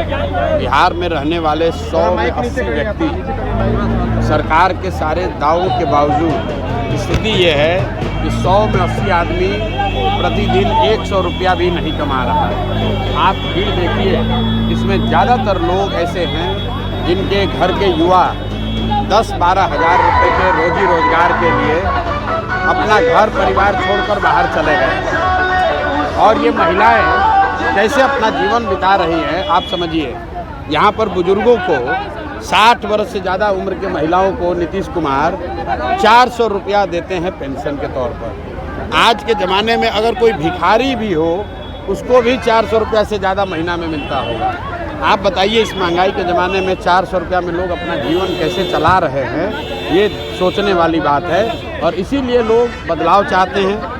बिहार में रहने वाले 100 में 80 व्यक्ति सरकार के सारे दावों के बावजूद स्थिति ये है कि 100 में 80 आदमी प्रतिदिन 100 रुपया भी नहीं कमा रहा है। आप भीड़ देखिए, इसमें ज़्यादातर लोग ऐसे हैं जिनके घर के युवा 10-12 हज़ार रुपये के रोजी रोजगार के लिए अपना घर परिवार छोड़कर बाहर चले गए और ये महिलाएं कैसे अपना जीवन बिता रही हैं आप समझिए। यहाँ पर बुजुर्गों को 60 वर्ष से ज़्यादा उम्र के महिलाओं को नीतीश कुमार 400 रुपया देते हैं पेंशन के तौर पर। आज के ज़माने में अगर कोई भिखारी भी हो उसको भी 400 रुपया से ज़्यादा महीना में मिलता होगा। आप बताइए, इस महंगाई के ज़माने में 400 रुपया में लोग अपना जीवन कैसे चला रहे हैं, ये सोचने वाली बात है। और इसीलिए लोग बदलाव चाहते हैं,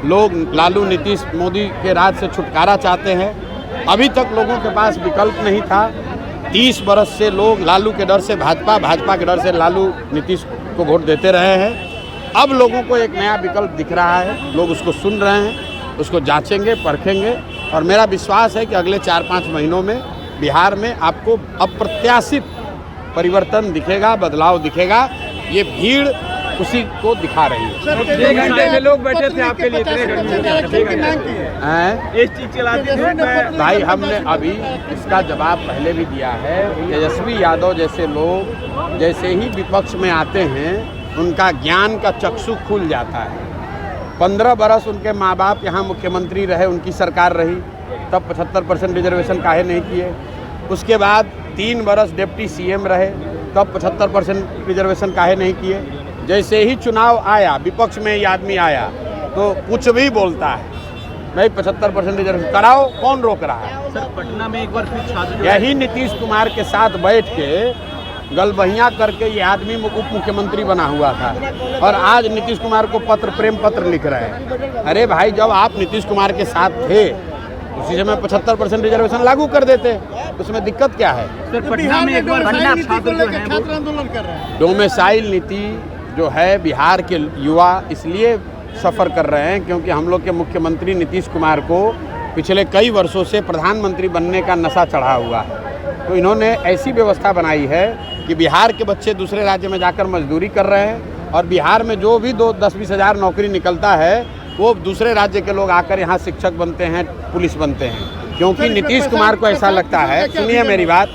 लोग लालू नीतीश मोदी के राज से छुटकारा चाहते हैं। अभी तक लोगों के पास विकल्प नहीं था। 30 बरस से लोग लालू के डर से भाजपा, भाजपा के डर से लालू नीतीश को वोट देते रहे हैं। अब लोगों को एक नया विकल्प दिख रहा है, लोग उसको सुन रहे हैं, उसको जांचेंगे, परखेंगे और मेरा विश्वास है कि अगले 4-5 महीनों में बिहार में आपको अप्रत्याशित परिवर्तन दिखेगा, बदलाव दिखेगा। ये भीड़ उसी को दिखा रही है। 6 घंटे में लोग बैठे थे आपके लिए, इतने घंटे भाई हमने अभी इसका जवाब पहले भी दिया है। तेजस्वी यादव जैसे लोग जैसे ही विपक्ष में आते हैं उनका ज्ञान का चक्षु खुल जाता है। 15 बरस उनके माँ बाप यहाँ मुख्यमंत्री रहे, उनकी सरकार रही, तब 75% रिजर्वेशन काहे नहीं किए। उसके बाद 3 बरस डिप्टी CM रहे, तब 75% रिजर्वेशन काहे नहीं किए। जैसे ही चुनाव आया, विपक्ष में ये आदमी आया तो कुछ भी बोलता है, भाई 75% रिजर्वेशन कराओ, कौन रोक रहा है। सर, पटना में एक बार फिर छात्र यही नीतीश कुमार के साथ बैठ के गलबहियाँ करके ये आदमी उप मुख्यमंत्री बना हुआ था और आज नीतीश कुमार को प्रेम पत्र लिख रहे हैं। अरे भाई, जब आप नीतीश कुमार के साथ थे उसी समय 75% रिजर्वेशन लागू कर देते, उसमें दिक्कत क्या है। सर, पटना में एक बार छात्र आंदोलन कर रहे हैं। डोमिसाइल नीति जो है बिहार के युवा इसलिए सफ़र कर रहे हैं क्योंकि हम लोग के मुख्यमंत्री नीतीश कुमार को पिछले कई वर्षों से प्रधानमंत्री बनने का नशा चढ़ा हुआ है। तो इन्होंने ऐसी व्यवस्था बनाई है कि बिहार के बच्चे दूसरे राज्य में जाकर मजदूरी कर रहे हैं और बिहार में जो भी 10-20 हज़ार नौकरी निकलता है वो दूसरे राज्य के लोग आकर यहाँ शिक्षक बनते हैं, पुलिस बनते हैं। क्योंकि नीतीश कुमार को ऐसा लगता है, सुनिए मेरी बात,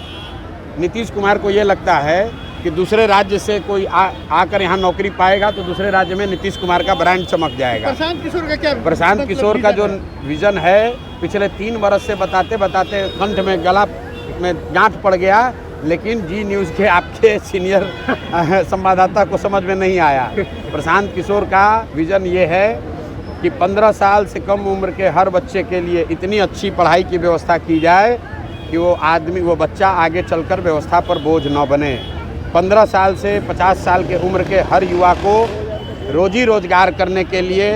नीतीश कुमार को ये लगता है कि दूसरे राज्य से कोई आकर यहाँ नौकरी पाएगा तो दूसरे राज्य में नीतीश कुमार का ब्रांड चमक जाएगा। प्रशांत किशोर का क्या? प्रशांत किशोर का जो विज़न है पिछले 3 बरस से बताते बताते कंठ में गला में गांठ पड़ गया, लेकिन जी न्यूज़ के आपके सीनियर संवाददाता को समझ में नहीं आया। प्रशांत किशोर का विज़न ये है कि 15 साल से कम उम्र के हर बच्चे के लिए इतनी अच्छी पढ़ाई की व्यवस्था की जाए कि वो बच्चा आगे चलकर व्यवस्था पर बोझ न बने। 15 साल से 50 साल के उम्र के हर युवा को रोजी रोजगार करने के लिए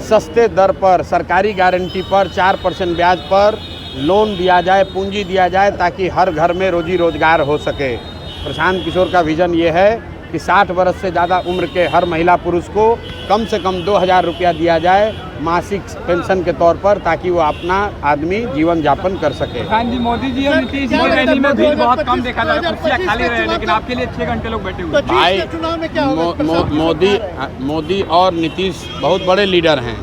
सस्ते दर पर, सरकारी गारंटी पर 4% ब्याज पर लोन दिया जाए, पूंजी दिया जाए ताकि हर घर में रोजी रोजगार हो सके। प्रशांत किशोर का विज़न ये है कि 60 वर्ष से ज़्यादा उम्र के हर महिला पुरुष को कम से कम 2000 रुपया दिया जाए मासिक पेंशन के तौर पर ताकि वो अपना आदमी जीवन यापन कर सके। जी, मोदी जी और नीतीश जी रैली में भीड़ बहुत कम देखा जा रहा है, कुर्सियां खाली रहे, लेकिन आपके लिए 6 घंटे लोग बैठे हुए। भाई, मोदी और नीतीश बहुत बड़े लीडर हैं,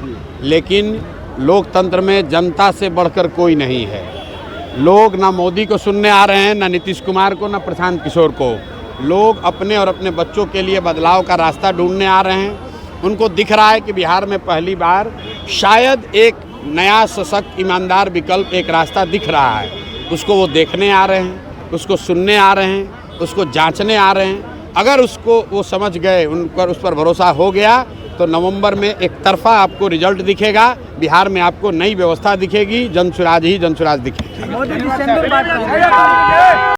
लेकिन लोकतंत्र में जनता से बढ़कर कोई नहीं है। लोग ना मोदी को सुनने आ रहे हैं, ना नीतीश कुमार को, ना प्रशांत किशोर को। लोग अपने और अपने बच्चों के लिए बदलाव का रास्ता ढूंढने आ रहे हैं। उनको दिख रहा है कि बिहार में पहली बार शायद एक नया सशक्त ईमानदार विकल्प, एक रास्ता दिख रहा है। उसको वो देखने आ रहे हैं, उसको सुनने आ रहे हैं, उसको जांचने आ रहे हैं। अगर उसको वो समझ गए, उस पर भरोसा हो गया तो नवंबर में एक तरफा आपको रिजल्ट दिखेगा। बिहार में आपको नई व्यवस्था दिखेगी, जनसुराज ही जनसुराज दिखेगी।